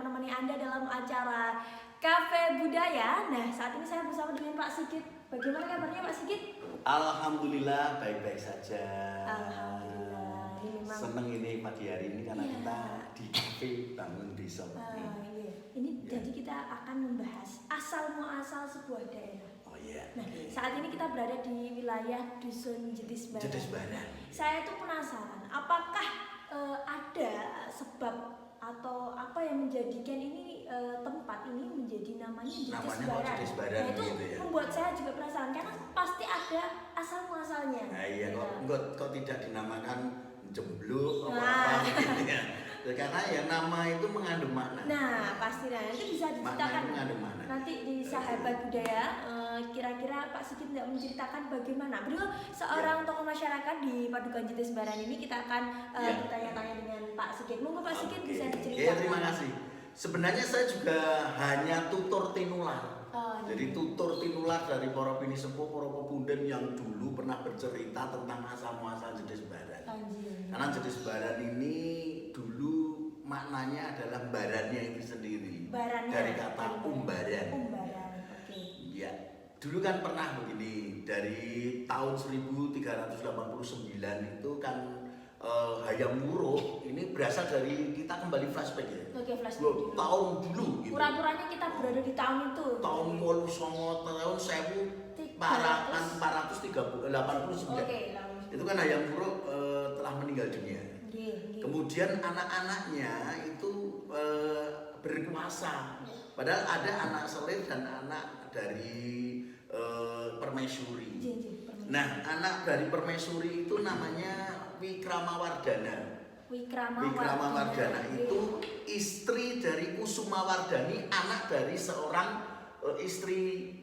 menemani Anda dalam acara Cafe Budaya. Nah, saat ini saya bersama dengan Pak Sigit. Bagaimana kabarnya Pak Sigit? Alhamdulillah baik-baik saja. Alhamdulillah. Ini memang seneng ini pagi hari ini karena iya. kita di cafe bangun desa. Iya. Ini jadi kita akan membahas asal muasal sebuah daerah. Oh iya. Nah, saat ini kita berada di wilayah Dusun Jetis Barat. Jetis Barat. Saya tuh penasaran, apakah ada sebab atau apa yang menjadikan ini tempat ini menjadi namanya Jetis Barat. Jetis Barat Nah, itu gitu ya. membuat saya juga penasaran karena pasti ada asal muasalnya. Nah iya, Ya. kok tidak dinamakan Jembluk atau Nah. apa gitu ya. Karena ya nama itu mengandung makna. Nah, pasti nanti bisa Makna diceritakan itu mengandung makna. nanti di Sahabat Budaya. Kira-kira Pak Sigit tidak menceritakan bagaimana beliau seorang tokoh masyarakat di Padukan Jetis Barat ini. Kita akan bertanya-tanya dengan Pak Sigit. Monggo Pak Sigit bisa diceritakan. Ya, terima kasih. Sebenarnya saya juga hanya tutur tinular. Jadi tutur tinular dari para bini sepuh, para pemuda yang dulu pernah bercerita tentang asal muasal Jetis Barat. Karena Jetis Barat ini dulu maknanya adalah barannya itu sendiri. Barannya, dari kata umbaran. Umbaran, oke. Ya, dulu kan pernah begini, dari tahun 1389 itu kan Hayam Wuruk ini berasal dari, kita kembali flashback ya. Oke, flashback dulu. Tahun dulu gitu. Pura-puranya kita berada di tahun itu. Tahun 1489. Oke, Itu kan Hayam Wuruk telah meninggal dunia. Kemudian anak-anaknya itu berkuasa. Padahal ada anak Selir dan anak dari Permaisuri. Nah, anak dari Permaisuri itu namanya Wikramawardhana. Wikramawardhana itu istri dari Kusumawardhani, anak dari seorang istri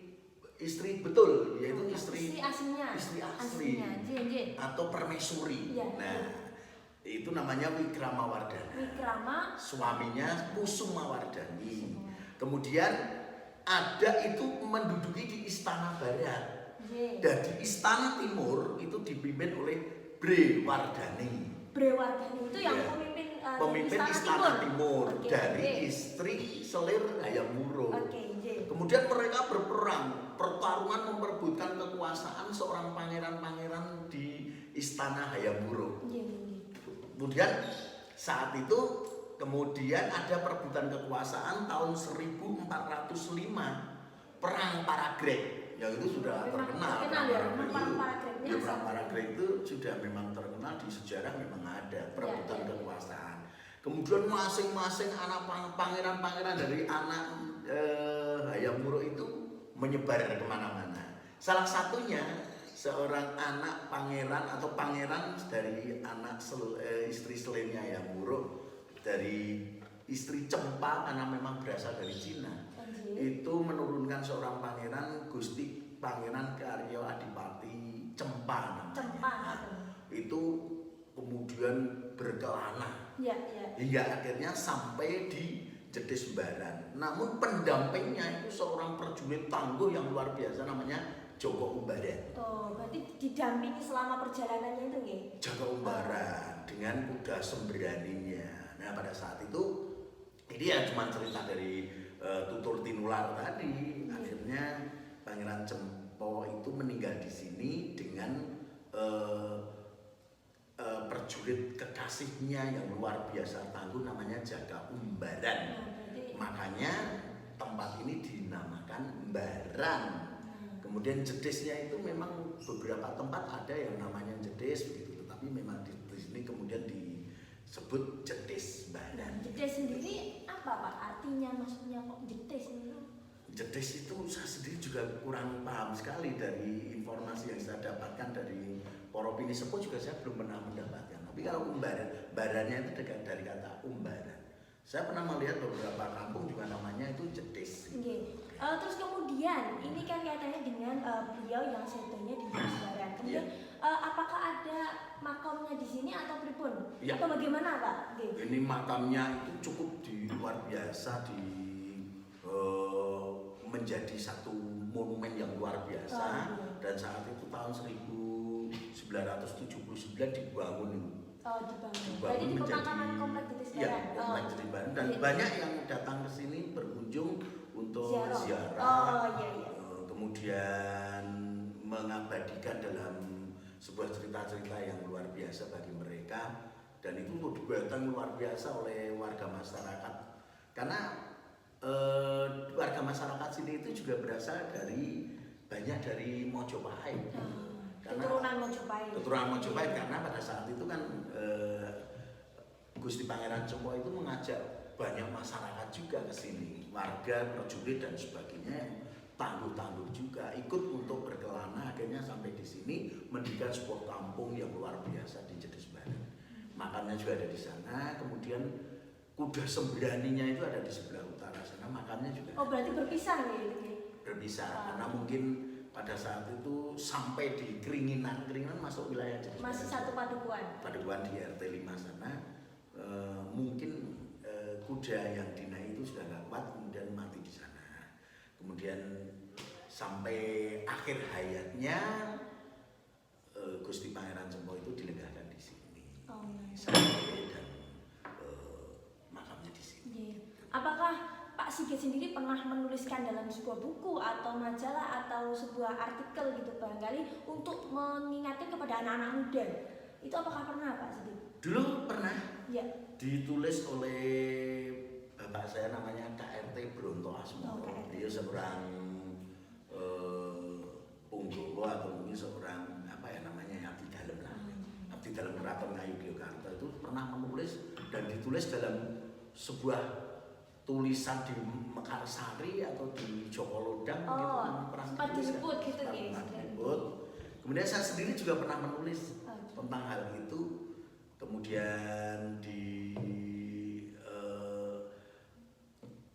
betul, yaitu istri asli atau Permaisuri. Ya. Nah, itu namanya Wikramawardhana. Suaminya Kusumawardhani. Kemudian ada itu menduduki di Istana Barat. Dan di Istana Timur itu dipimpin oleh Brewardhani. Brewardhani itu yang pemimpin Istana Timur dari istri Selir Hayam Wuruk. Kemudian mereka berperang, pertarungan memperebutkan kekuasaan seorang pangeran-pangeran di Istana Hayam Wuruk. Kemudian saat itu ada perebutan kekuasaan tahun 1405, perang Paragreg. Yang itu sudah terkenal. Perang Paragreg itu sudah memang terkenal di sejarah, memang ada perebutan kekuasaan. Kemudian masing-masing anak pangeran-pangeran dari anak Hayam Wuruk itu menyebar kemana-mana. Salah satunya seorang anak pangeran atau pangeran dari anak istri selainnya Hayam Wuruk, dari istri Cempa, karena memang berasal dari Cina. Itu menurunkan seorang pangeran, Gusti Pangeran Karyo Adipati Cempa namanya. Itu kemudian berkelana hingga akhirnya sampai di Jetis Barat. Namun pendampingnya itu seorang prajurit tangguh yang luar biasa, namanya Joko Umbaran. Oh, berarti didampingi selama perjalanannya itu nggih? Joko Umbaran dengan kuda sembraninya. Nah, pada saat itu ini ya cuma cerita dari tutur tinular tadi. Akhirnya Pangeran Cempo itu meninggal di sini dengan prajurit kekasihnya yang luar biasa tangguh, namanya Jaka Umbaran. Makanya tempat ini dinamakan Umbaran. Kemudian Jedisnya itu memang beberapa tempat ada yang namanya Jedis begitu, tetapi memang di sini kemudian disebut Jetis Barat. Jedis sendiri apa Pak? Artinya maksudnya kok Jedis ini? Jedis itu saya sendiri juga kurang paham sekali dari informasi yang saya dapatkan dari para bini sepuh, juga saya belum pernah mendapatkan. Tapi kalau Umbaran, barannya itu dari kata umbaran. Saya pernah melihat beberapa kampung juga namanya itu Jedis. Terus kemudian ini kan kaitannya dengan beliau yang sedonya di Jetis Barat. Kemudian apakah ada makamnya di sini atau pripun? Atau bagaimana Pak? Ini makamnya itu cukup luar biasa, menjadi satu monumen yang luar biasa. Dan saat itu tahun 1979 dibangun. Berarti di pemakaman komplek Jetis Barat. Komplek Jetis Barat. Dan banyak yang datang ziarah. Kemudian mengabadikan dalam sebuah cerita-cerita yang luar biasa bagi mereka, dan itu dibuatkan luar biasa oleh warga masyarakat, karena warga masyarakat sini itu juga berasal dari banyak dari Mojopahit. Keturunan Mojopahit, karena pada saat itu kan Gusti Pangeran Cempo itu mengajak banyak masyarakat juga ke sini, warga, prajurit dan sebagainya, tangguh-tangguh juga ikut untuk berkelana, akhirnya sampai di sini mendirikan sebuah kampung yang luar biasa di Jedes Barat. Makamnya juga ada di sana, kemudian kuda sembraninya itu ada di sebelah utara sana, makamnya juga. Oh, berarti berpisah ya itu? Berpisah, karena mungkin pada saat itu sampai di Keringinan masuk wilayah Jedes Barat. Masih satu Padukuan di RT 5 sana, mungkin kuda yang dinaik itu sudah nggak kuat, kemudian mati di sana. Kemudian sampai akhir hayatnya Gusti Pangeran Cempo itu dilegalkan di sini. Sampai dan makamnya di sini. Apakah Pak Sigit sendiri pernah menuliskan dalam sebuah buku atau majalah atau sebuah artikel gitu barangkali untuk mengingatkan kepada anak-anak muda? Itu apakah pernah Pak Sigit? Dulu pernah. Ya. Ditulis oleh bapak saya namanya KRT Bronto Asmoro. Dia seorang punggawa atau mungkin seorang abdi dalam lah. Abdi dalam Keraton Ngayogyakarta itu pernah menulis dan ditulis dalam sebuah tulisan di Mekarsari atau di Jokolodang sempat disebut gitu ya. Kemudian saya sendiri juga pernah menulis tentang hal itu. Kemudian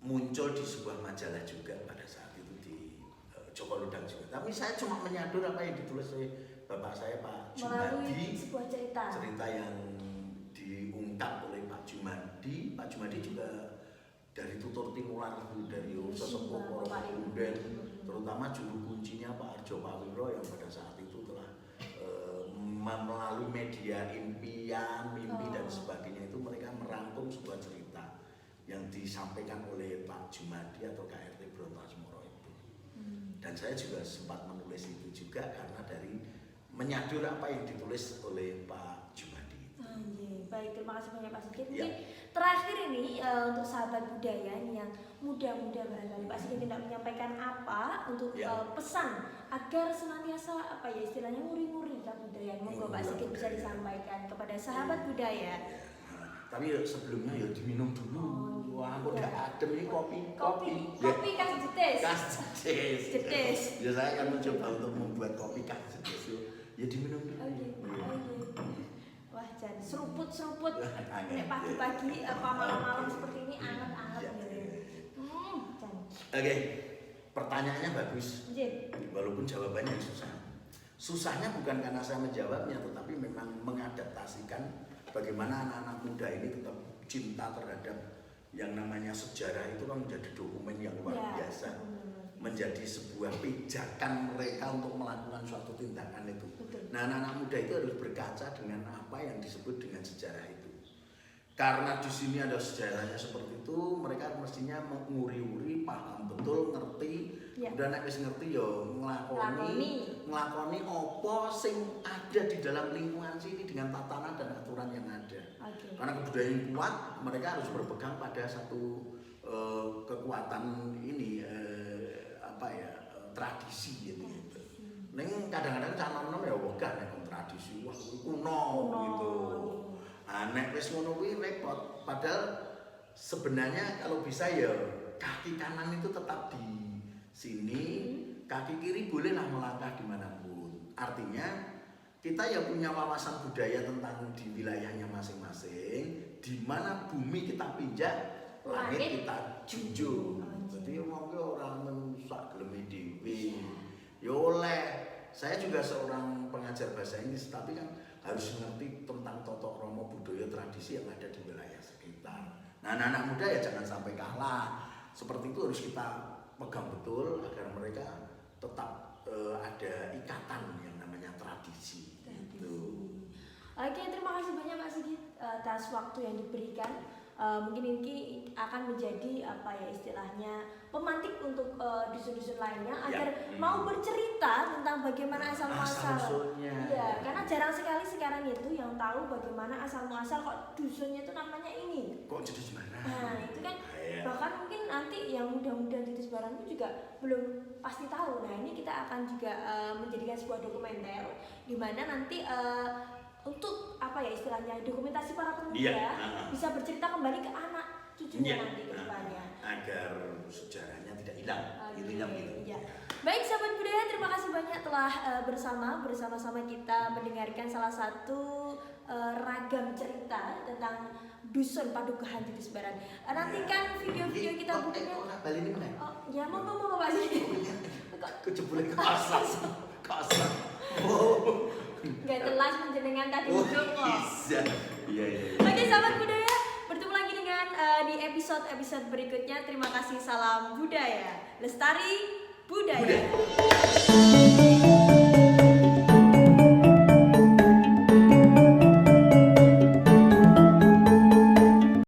muncul di sebuah majalah juga pada saat itu di Jokolodang juga. Tapi saya cuma menyadur apa yang ditulis oleh bapak saya Pak Jumadi. Sebuah cerita yang diungkap oleh Pak Jumadi. Pak Jumadi juga dari tutur tinular dari sesepuh para Punden, terutama juru kuncinya Pak Arjo Pawiro yang pada saat itu telah melalui media impian, mimpi dan sebagainya itu mereka merangkum sebuah cerita yang disampaikan oleh Pak Jumadi atau KRT Bronto Asmoro itu. Dan saya juga sempat menulis itu juga karena dari menyadur apa yang ditulis oleh Pak Jumadi. Baik, terima kasih banyak Pak Sigit. Mungkin terakhir ini untuk sahabat budaya yang muda-muda barangkali Pak Sigit tidak menyampaikan apa untuk pesan agar senantiasa istilahnya nguri-nguri kebudayaan. Monggo Pak Sigit bisa disampaikan kepada sahabat budaya. Tapi sebelumnya diminum dulu. Wah, aku udah adem ini kopi khas jedes. Ya saya akan mencoba untuk membuat kopi khas jedes. Ya diminum dulu. Wah, Jan, seruput pagi-pagi malam-malam seperti ini anget-anget gitu. Oke, pertanyaannya bagus. Walaupun jawabannya susah. Susahnya bukan karena saya menjawabnya, tetapi memang mengadaptasikan bagaimana anak-anak muda ini tetap cinta terhadap yang namanya sejarah itu kan menjadi dokumen yang luar biasa. Menjadi sebuah pijakan mereka untuk melakukan suatu tindakan itu. Nah, anak-anak muda itu harus berkaca dengan apa yang disebut dengan sejarah itu. Karena di sini ada sejarahnya seperti itu, mereka mestinya menguri-uri, paham betul, ngerti. Udah nek wis ngerti ya nglakoni apa sing ada di dalam lingkungan sini dengan tatanan dan aturan yang ada. Karena kebudayaan yang kuat, mereka harus berpegang pada satu kekuatan ini tradisi gitu. Neng kadang-kadang canom ya wegah nek tradisi wah kuno gitu. Nek wis ngono kuwi repot. Padahal sebenarnya kalau bisa ya kaki kanan itu tetap di sini, kaki kiri bolehlah melangkah dimanapun. Artinya kita ya punya wawasan budaya tentang di wilayahnya masing-masing, di mana bumi kita pijak, langit kita junjung. Jadi monggo orang menusak geleme dhewe. Ya oleh. Saya juga seorang pengajar bahasa Inggris, tapi kan harus mengerti tentang totok romo budaya tradisi yang ada di wilayah sekitar. Nah, anak-anak muda ya jangan sampai kalah. Seperti itu harus kita pegang betul agar mereka tetap ada ikatan yang namanya tradisi. Gitu. Oke, terima kasih banyak Pak Sigit atas waktu yang diberikan mungkin ini akan menjadi apa ya istilahnya pemantik untuk dusun-dusun lainnya agar mau bercerita tentang bagaimana asal muasal. Iya, karena jarang sekali sekarang itu yang tahu bagaimana asal muasal kok dusunnya itu namanya ini. Kok jadi gimana? Nah, itu kan bahkan mungkin nanti yang muda-muda di sebaranmu juga belum pasti tahu. Nah, ini kita akan juga menjadikan sebuah dokumenter di mana nanti untuk apa ya istilahnya dokumentasi para pemuda bisa bercerita kembali ke anak cucunya nanti ke depannya agar sejarahnya tidak hilang. Intinya begitu. Ya. Baik sahabat budaya, terima kasih banyak telah bersama-sama kita mendengarkan salah satu ragam cerita tentang dusun Padukuhan Titisbaran. Nantikan video-video kita berikutnya. Oh, ya mau Pak sih. Kejebule kasar. Gak telas menjenengan tadi duduk kok. Iya. Oke sahabat budaya, bertemu lagi dengan di episode berikutnya. Terima kasih, salam budaya, lestari budaya.